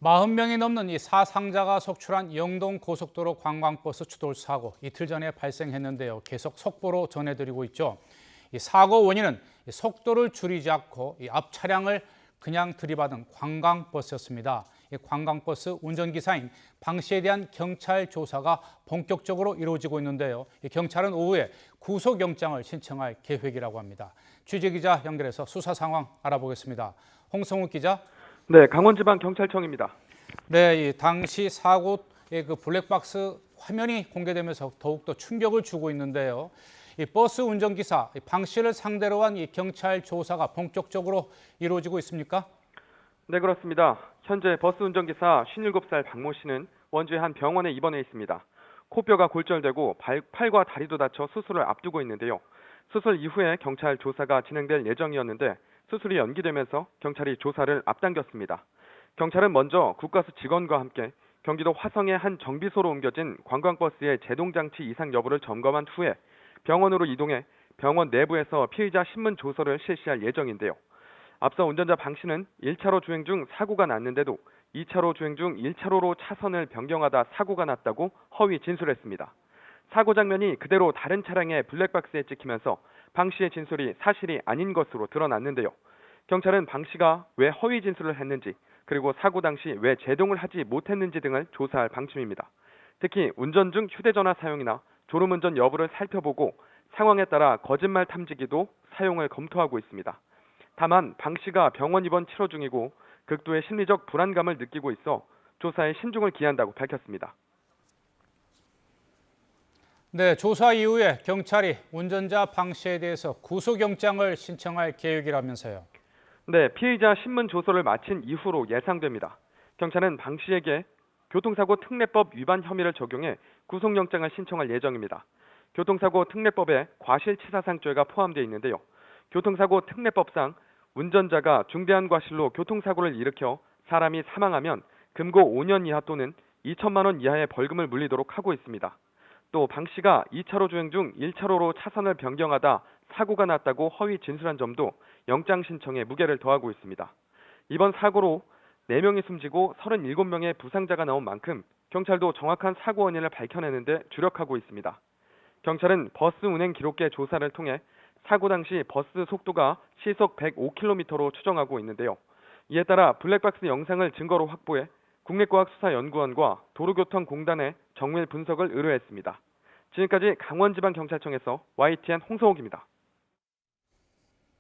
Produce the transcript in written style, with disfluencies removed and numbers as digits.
40명이 넘는 이 사상자가 속출한 영동 고속도로 관광버스 추돌 사고 이틀 전에 발생했는데요. 계속 속보로 전해드리고 있죠. 이 사고 원인은 속도를 줄이지 않고 이 앞 차량을 그냥 들이받은 관광버스였습니다. 이 관광버스 운전기사인 방 씨에 대한 경찰 조사가 본격적으로 이루어지고 있는데요. 이 경찰은 오후에 구속영장을 신청할 계획이라고 합니다. 취재기자 연결해서 수사 상황 알아보겠습니다. 홍성욱 기자. 네, 강원지방경찰청입니다. 네, 이 당시 사고의 그 블랙박스 화면이 공개되면서 더욱더 충격을 주고 있는데요. 이 버스 운전기사 방 씨를 상대로 한 이 경찰 조사가 본격적으로 이루어지고 있습니까? 네, 그렇습니다. 현재 버스 운전기사 57살 박모 씨는 원주의 한 병원에 입원해 있습니다. 코뼈가 골절되고 팔과 다리도 다쳐 수술을 앞두고 있는데요. 수술 이후에 경찰 조사가 진행될 예정이었는데 수술이 연기되면서 경찰이 조사를 앞당겼습니다. 경찰은 먼저 국가수 직원과 함께 경기도 화성의 한 정비소로 옮겨진 관광버스의 제동장치 이상 여부를 점검한 후에 병원으로 이동해 병원 내부에서 피의자 신문 조서를 실시할 예정인데요. 앞서 운전자 방 씨는 1차로 주행 중 사고가 났는데도 2차로 주행 중 1차로로 차선을 변경하다 사고가 났다고 허위 진술했습니다. 사고 장면이 그대로 다른 차량의 블랙박스에 찍히면서 방 씨의 진술이 사실이 아닌 것으로 드러났는데요. 경찰은 방 씨가 왜 허위 진술을 했는지 그리고 사고 당시 왜 제동을 하지 못했는지 등을 조사할 방침입니다. 특히 운전 중 휴대전화 사용이나 졸음운전 여부를 살펴보고 상황에 따라 거짓말 탐지기도 사용을 검토하고 있습니다. 다만 방 씨가 병원 입원 치료 중이고 극도의 심리적 불안감을 느끼고 있어 조사에 신중을 기한다고 밝혔습니다. 네, 조사 이후에 경찰이 운전자 방 씨에 대해서 구속영장을 신청할 계획이라면서요. 네, 피의자 신문 조서를 마친 이후로 예상됩니다. 경찰은 방 씨에게 교통사고 특례법 위반 혐의를 적용해 구속영장을 신청할 예정입니다. 교통사고 특례법에 과실치사상죄가 포함되어 있는데요. 교통사고 특례법상 운전자가 중대한 과실로 교통사고를 일으켜 사람이 사망하면 금고 5년 이하 또는 2천만 원 이하의 벌금을 물리도록 하고 있습니다. 또 방 씨가 2차로 주행 중 1차로로 차선을 변경하다 사고가 났다고 허위 진술한 점도 영장 신청에 무게를 더하고 있습니다. 이번 사고로 4명이 숨지고 37명의 부상자가 나온 만큼 경찰도 정확한 사고 원인을 밝혀내는 데 주력하고 있습니다. 경찰은 버스 운행 기록계 조사를 통해 사고 당시 버스 속도가 시속 105km로 추정하고 있는데요. 이에 따라 블랙박스 영상을 증거로 확보해 국립과학수사연구원과 도로교통공단에 정밀 분석을 의뢰했습니다. 지금까지 강원지방경찰청에서 YTN 홍성욱입니다.